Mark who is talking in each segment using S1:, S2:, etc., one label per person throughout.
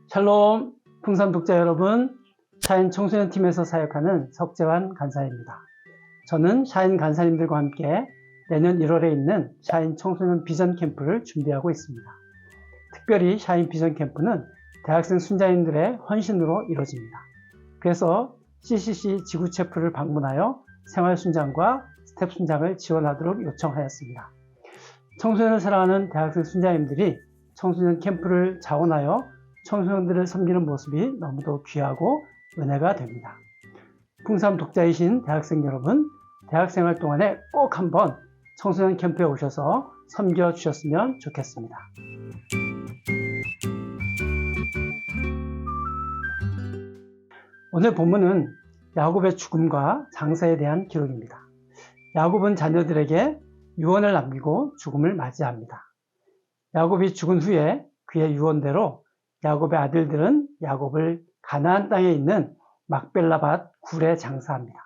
S1: 샬롬, 풍산 독자 여러분, 샤인 청소년팀에서 사역하는 석재환 간사입니다. 저는 샤인 간사님들과 함께 내년 1월에 있는 샤인 청소년 비전 캠프를 준비하고 있습니다. 특별히 샤인 비전 캠프는 대학생 순자님들의 헌신으로 이루어집니다. 그래서 CCC 지구체프를 방문하여 생활순장과 스텝 순장을 지원하도록 요청하였습니다. 청소년을 사랑하는 대학생 순자님들이 청소년 캠프를 자원하여 청소년들을 섬기는 모습이 너무도 귀하고 은혜가 됩니다. 풍삼 독자이신 대학생 여러분, 대학생활 동안에 꼭 한번 청소년 캠프에 오셔서 섬겨 주셨으면 좋겠습니다. 오늘 본문은 야곱의 죽음과 장사에 대한 기록입니다. 야곱은 자녀들에게 유언을 남기고 죽음을 맞이합니다. 야곱이 죽은 후에 그의 유언대로 야곱의 아들들은 야곱을 가나안 땅에 있는 막벨라밭 굴에 장사합니다.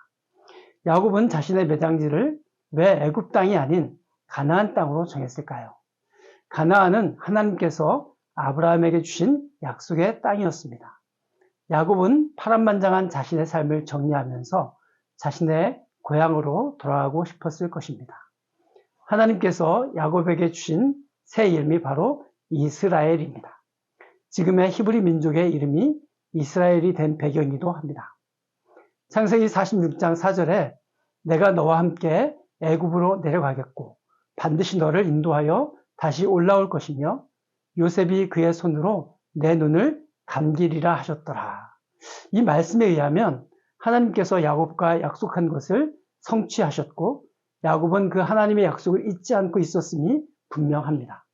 S1: 야곱은 자신의 매장지를 왜 애굽 땅이 아닌 가나안 땅으로 정했을까요? 가나안은 하나님께서 아브라함에게 주신 약속의 땅이었습니다. 야곱은 파란만장한 자신의 삶을 정리하면서 자신의 고향으로 돌아가고 싶었을 것입니다. 하나님께서 야곱에게 주신 새 이름이 바로 이스라엘입니다. 지금의 히브리 민족의 이름이 이스라엘이 된 배경이기도 합니다. 창세기 46장 4절에 내가 너와 함께 애굽으로 내려가겠고 반드시 너를 인도하여 다시 올라올 것이며 요셉이 그의 손으로 내 눈을 감기리라 하셨더라. 이 말씀에 의하면 하나님께서 야곱과 약속한 것을 성취하셨고 야곱은 그 하나님의 약속을 잊지 않고 있었음이 분명합니다.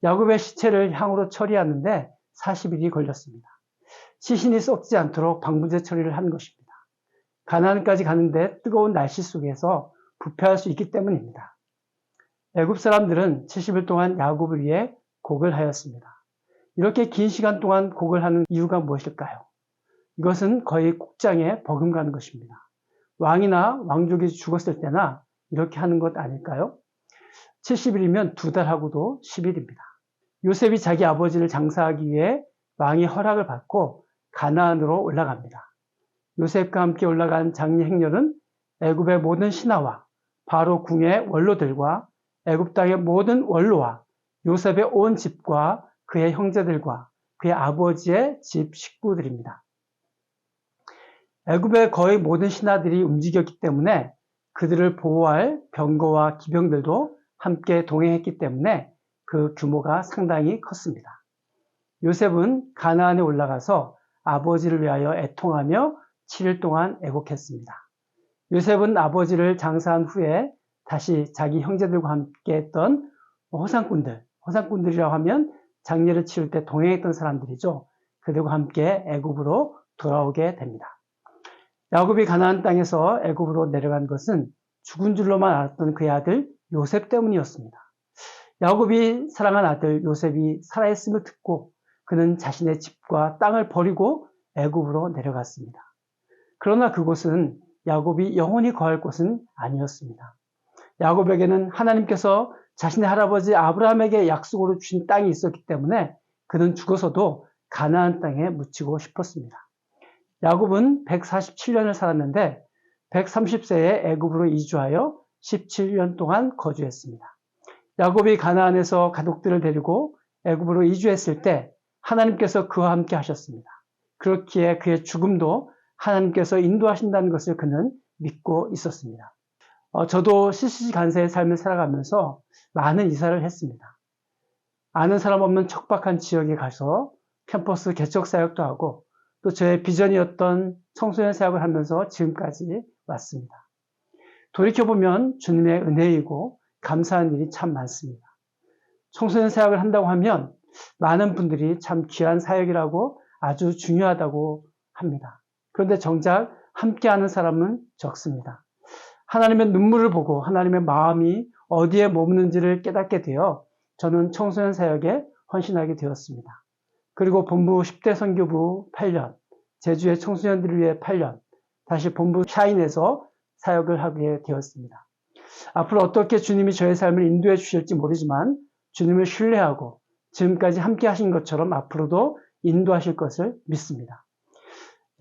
S1: 야곱의 시체를 향으로 처리하는데 40일이 걸렸습니다. 시신이 썩지 않도록 방부제 처리를 한 것입니다. 가나안까지 가는데 뜨거운 날씨 속에서 부패할 수 있기 때문입니다. 애굽 사람들은 70일 동안 야곱을 위해 곡을 하였습니다. 이렇게 긴 시간 동안 곡을 하는 이유가 무엇일까요? 이것은 거의 곡장에 버금가는 것입니다. 왕이나 왕족이 죽었을 때나 이렇게 하는 것 아닐까요? 70일이면 2달 하고도 10일입니다. 요셉이 자기 아버지를 장사하기 위해 왕의 허락을 받고 가나안으로 올라갑니다. 요셉과 함께 올라간 장리 행렬은 애굽의 모든 신하와 바로 궁의 원로들과 애굽 땅의 모든 원로와 요셉의 온 집과 그의 형제들과 그의 아버지의 집 식구들입니다. 애굽의 거의 모든 신하들이 움직였기 때문에 그들을 보호할 병거와 기병들도 함께 동행했기 때문에 그 규모가 상당히 컸습니다. 요셉은 가나안에 올라가서 아버지를 위하여 애통하며 7일 동안 애곡했습니다. 요셉은 아버지를 장사한 후에 다시 자기 형제들과 함께 했던 호상꾼들이라고 하면 장례를 치를 때 동행했던 사람들이죠. 그들과 함께 애굽으로 돌아오게 됩니다. 야곱이 가나안 땅에서 애굽으로 내려간 것은 죽은 줄로만 알았던 그의 아들 요셉 때문이었습니다. 야곱이 사랑한 아들 요셉이 살아있음을 듣고 그는 자신의 집과 땅을 버리고 애굽으로 내려갔습니다. 그러나 그곳은 야곱이 영원히 거할 곳은 아니었습니다. 야곱에게는 하나님께서 자신의 할아버지 아브라함에게 약속으로 주신 땅이 있었기 때문에 그는 죽어서도 가나안 땅에 묻히고 싶었습니다. 야곱은 147년을 살았는데 130세에 애굽으로 이주하여 17년 동안 거주했습니다. 야곱이 가나안에서 가족들을 데리고 애굽으로 이주했을 때 하나님께서 그와 함께 하셨습니다. 그렇기에 그의 죽음도 하나님께서 인도하신다는 것을 그는 믿고 있었습니다. 저도 CCC 간사의 삶을 살아가면서 많은 이사를 했습니다. 아는 사람 없는 척박한 지역에 가서 캠퍼스 개척 사역도 하고 또 저의 비전이었던 청소년 사역을 하면서 지금까지 왔습니다. 돌이켜보면 주님의 은혜이고 감사한 일이 참 많습니다. 청소년 사역을 한다고 하면 많은 분들이 참 귀한 사역이라고 아주 중요하다고 합니다. 그런데 정작 함께하는 사람은 적습니다. 하나님의 눈물을 보고 하나님의 마음이 어디에 머무는지를 깨닫게 되어 저는 청소년 사역에 헌신하게 되었습니다. 그리고 본부 10대 선교부 8년, 제주의 청소년들을 위해 8년, 다시 본부 샤인에서 사역을 하게 되었습니다. 앞으로 어떻게 주님이 저의 삶을 인도해 주실지 모르지만 주님을 신뢰하고 지금까지 함께 하신 것처럼 앞으로도 인도하실 것을 믿습니다.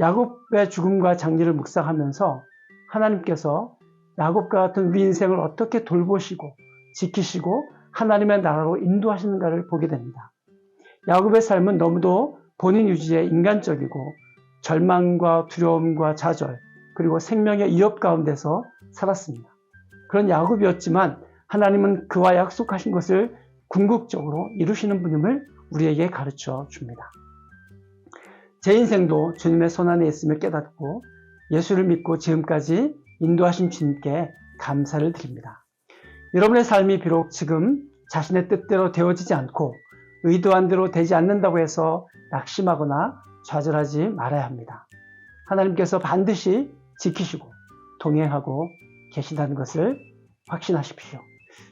S1: 야곱의 죽음과 장례를 묵상하면서 하나님께서 야곱과 같은 우리 인생을 어떻게 돌보시고 지키시고 하나님의 나라로 인도하시는가를 보게 됩니다. 야곱의 삶은 너무도 본인 유지에 인간적이고 절망과 두려움과 좌절 그리고 생명의 위협 가운데서 살았습니다. 그런 야곱이었지만 하나님은 그와 약속하신 것을 궁극적으로 이루시는 분임을 우리에게 가르쳐 줍니다. 제 인생도 주님의 손안에 있음을 깨닫고 예수를 믿고 지금까지 인도하신 주님께 감사를 드립니다. 여러분의 삶이 비록 지금 자신의 뜻대로 되어지지 않고 의도한 대로 되지 않는다고 해서 낙심하거나 좌절하지 말아야 합니다. 하나님께서 반드시 지키시고 동행하고 계신다는 것을 확신하십시오.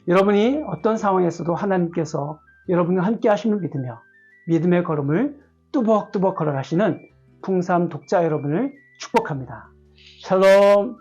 S1: 여러분이 어떤 상황에서도 하나님께서 여러분과 함께 하심을 믿으며 믿음의 걸음을 뚜벅뚜벅 걸어가시는 풍삼 독자 여러분을 축복합니다. 샬롬.